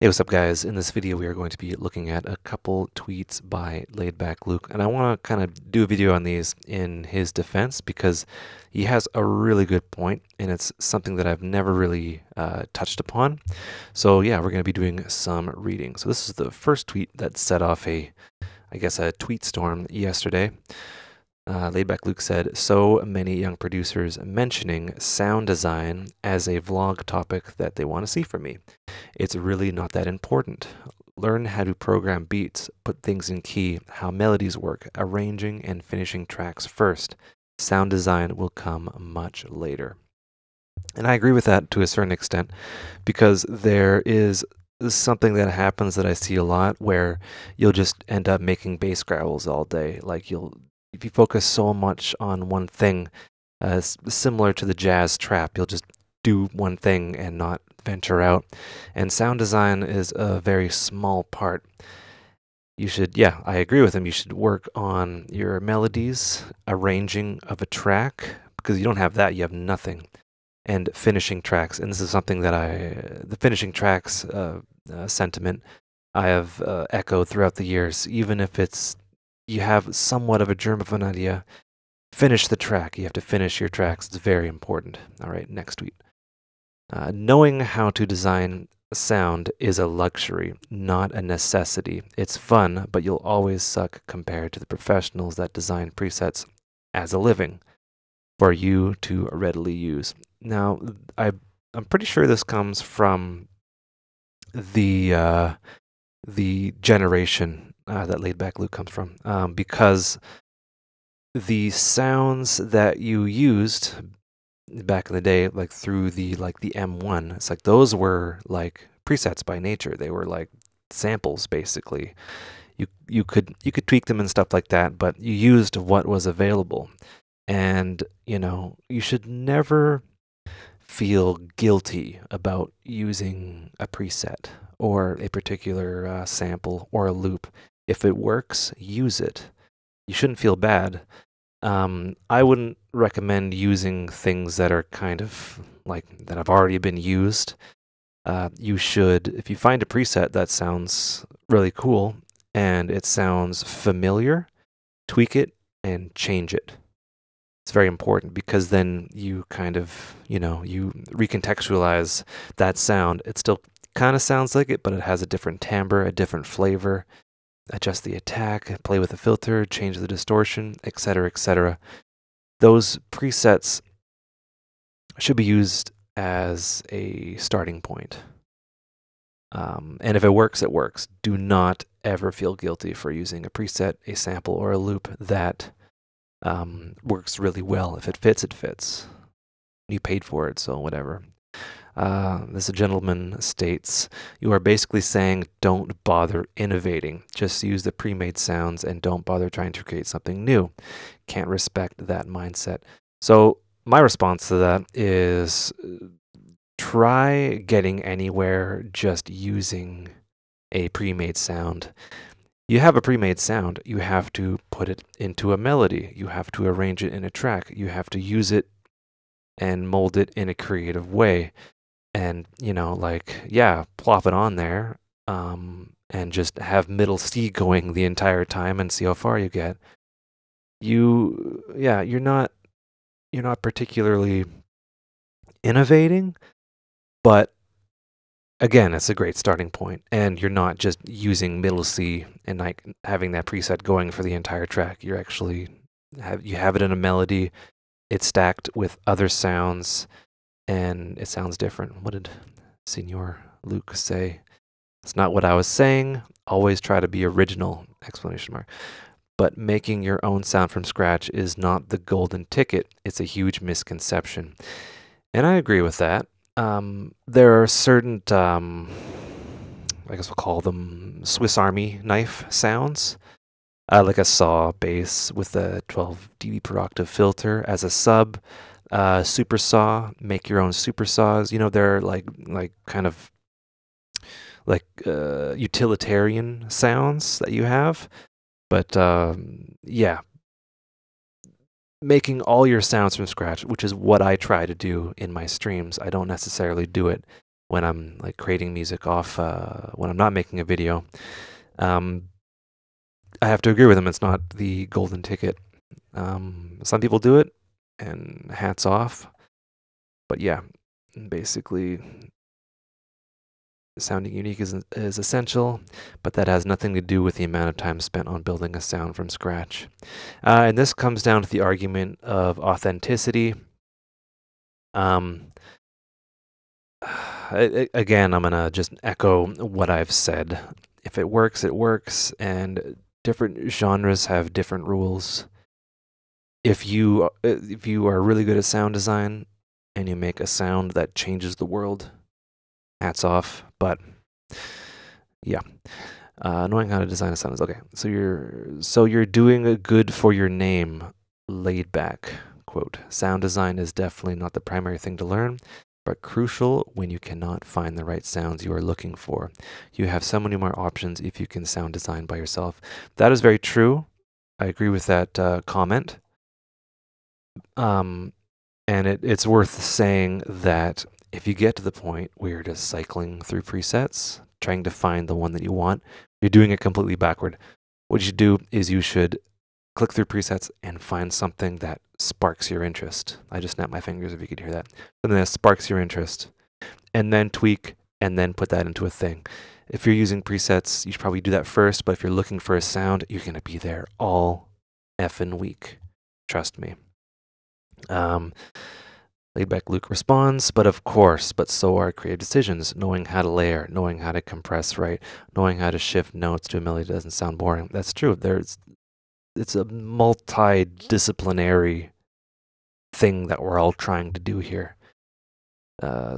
Hey, what's up, guys? In this video, we are going to be looking at a couple tweets by Laidback Luke, and I want to kind of do a video on these in his defense because he has a really good point, and it's something that I've never really touched upon. So yeah, we're going to be doing some reading. So this is the first tweet that set off I guess, a tweet storm yesterday. Laidback Luke said, so many young producers mentioning sound design as a vlog topic that they want to see from me. It's really not that important. Learn how to program beats, put things in key, how melodies work, arranging and finishing tracks first. Sound design will come much later. And I agree with that to a certain extent because there is something that happens that I see a lot where you'll just end up making bass growls all day. If you focus so much on one thing, similar to the jazz trap, you'll just do one thing and not venture out. And sound design is a very small part. I agree with him. You should work on your melodies, arranging of a track, because you don't have that, you have nothing. And finishing tracks. And this is something that the finishing tracks sentiment I have echoed throughout the years, even if you have somewhat of a germ of an idea, finish the track. You have to finish your tracks. It's very important. All right, next tweet. Knowing how to design sound is a luxury, not a necessity. It's fun, but you'll always suck compared to the professionals that design presets as a living for you to readily use. Now, I'm pretty sure this comes from the generation that Laidback Luke comes from, because the sounds that you used back in the day, like through the M1, it's like those were like presets by nature. They were like samples basically. You could tweak them and stuff like that, but you used what was available. And you should never feel guilty about using a preset or a particular sample or a loop. If it works, use it. You shouldn't feel bad. I wouldn't recommend using things that are kind of like that have already been used. You should, if you find a preset that sounds really cool and it sounds familiar, tweak it and change it. It's very important because then you kind of, you recontextualize that sound. It still kind of sounds like it, but it has a different timbre, a different flavor. Adjust the attack, play with the filter, change the distortion, etc., etc. Those presets should be used as a starting point. And if it works, it works. Do not ever feel guilty for using a preset, a sample, or a loop that works really well. If it fits, it fits. You paid for it, so whatever. This gentleman states, you are basically saying don't bother innovating. Just use the pre-made sounds and don't bother trying to create something new. Can't respect that mindset. So my response to that is try getting anywhere just using a pre-made sound. You have a pre-made sound. You have to put it into a melody. You have to arrange it in a track. You have to use it and mold it in a creative way. And, plop it on there and just have middle C going the entire time and see how far you get. You're not particularly innovating, but again, it's a great starting point. And you're not just using middle C and like having that preset going for the entire track. You're actually you have it in a melody. It's stacked with other sounds. And it sounds different. What did Senor Luke say? It's not what I was saying. Always try to be original! Exclamation mark. But making your own sound from scratch is not the golden ticket. It's a huge misconception. And I agree with that. There are certain, I guess we'll call them Swiss Army knife sounds. Like a saw bass with a 12 dB per octave filter as a sub. Super saw, make your own super saws. They're like kind of like utilitarian sounds that you have. But making all your sounds from scratch, which is what I try to do in my streams. I don't necessarily do it when I'm like creating music off when I'm not making a video. I have to agree with him. It's not the golden ticket. Some people do it, and hats off. But yeah, basically, sounding unique is essential, but that has nothing to do with the amount of time spent on building a sound from scratch. And this comes down to the argument of authenticity. Again, I'm going to just echo what I've said. If it works, it works, and different genres have different rules. If you are really good at sound design and you make a sound that changes the world, hats off. But yeah, knowing how to design a sound is okay. So you're doing a good for your name. Laidback quote: sound design is definitely not the primary thing to learn, but crucial when you cannot find the right sounds you are looking for. You have so many more options if you can sound design by yourself. That is very true. I agree with that comment. And it's worth saying that if you get to the point where you're just cycling through presets, trying to find the one that you want, you're doing it completely backward. What you should do is you should click through presets and find something that sparks your interest. I just snapped my fingers if you could hear that. Something that sparks your interest. And then tweak and then put that into a thing. If you're using presets, you should probably do that first, but if you're looking for a sound, you're going to be there all effing week. Trust me. Laidback Luke responds, but so are creative decisions, knowing how to layer, knowing how to compress right, knowing how to shift notes to a melody that doesn't sound boring. That's true. It's a multidisciplinary thing that we're all trying to do here.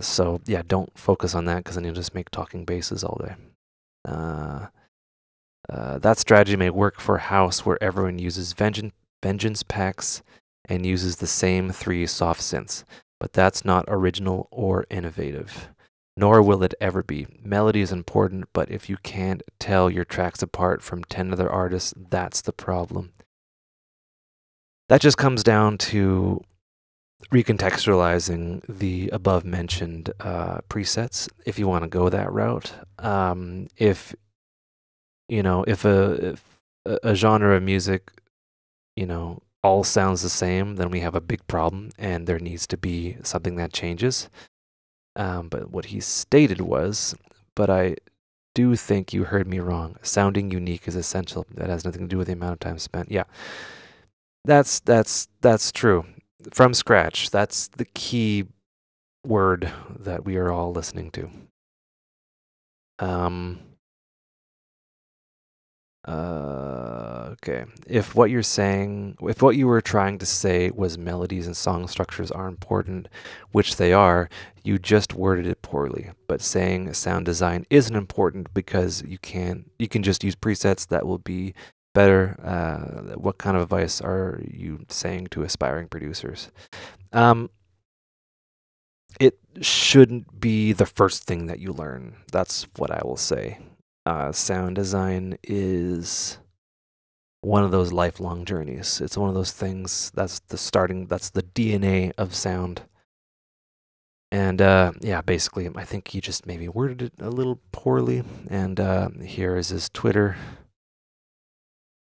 So yeah, don't focus on that because then you'll just make talking basses all day. That strategy may work for a house where everyone uses vengeance packs and uses the same 3 soft synths, but that's not original or innovative, nor will it ever be. Melody is important, but if you can't tell your tracks apart from 10 other artists, that's the problem. That just comes down to recontextualizing the above-mentioned presets, if you want to go that route. If a genre of music, all sounds the same, then we have a big problem, and there needs to be something that changes. But what he stated was, but I do think you heard me wrong. Sounding unique is essential. That has nothing to do with the amount of time spent. Yeah, that's true. From scratch, that's the key word that we are all listening to. Okay. If what you were trying to say was melodies and song structures are important, which they are, you just worded it poorly. But saying sound design isn't important because you can just use presets that will be better. What kind of advice are you saying to aspiring producers? It shouldn't be the first thing that you learn. That's what I will say. Sound design is one of those lifelong journeys. It's one of those things that's the DNA of sound. And yeah, basically, I think he just maybe worded it a little poorly. And here is his Twitter.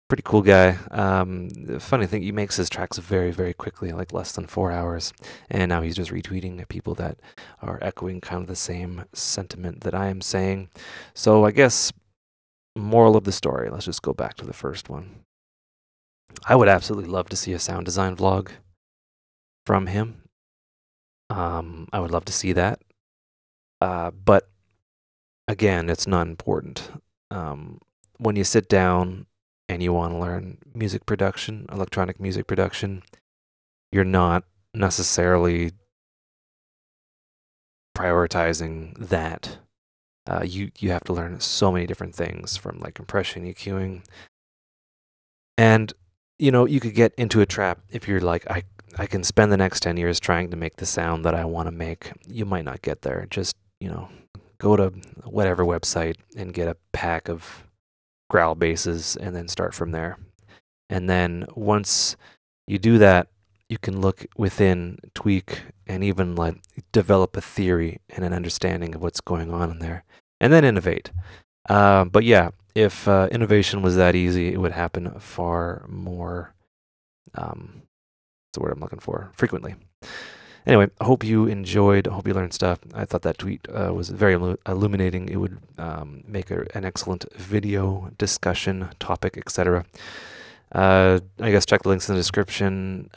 Pretty cool guy. The funny thing, he makes his tracks very, very quickly, like less than 4 hours. And now he's just retweeting people that are echoing kind of the same sentiment that I am saying. So I guess, moral of the story, let's just go back to the first one. I would absolutely love to see a sound design vlog from him. I would love to see that. But again, it's not important. When you sit down and you want to learn music production, electronic music production, you're not necessarily prioritizing that. You have to learn so many different things, from like compression, EQing, and you could get into a trap if you're like, I can spend the next 10 years trying to make the sound that I want to make. You might not get there. Just go to whatever website and get a pack of growl basses and then start from there. And then once you do that, you can look within, tweak, and even like develop a theory and an understanding of what's going on in there, and then innovate. But yeah, if innovation was that easy, it would happen far more. That's the word I'm looking for. Frequently. Anyway, I hope you enjoyed. I hope you learned stuff. I thought that tweet was very illuminating. It would make an excellent video discussion topic, etc. I guess check the links in the description.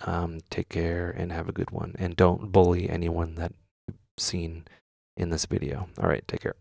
Take care and have a good one. And don't bully anyone that you've seen in this video. All right, take care.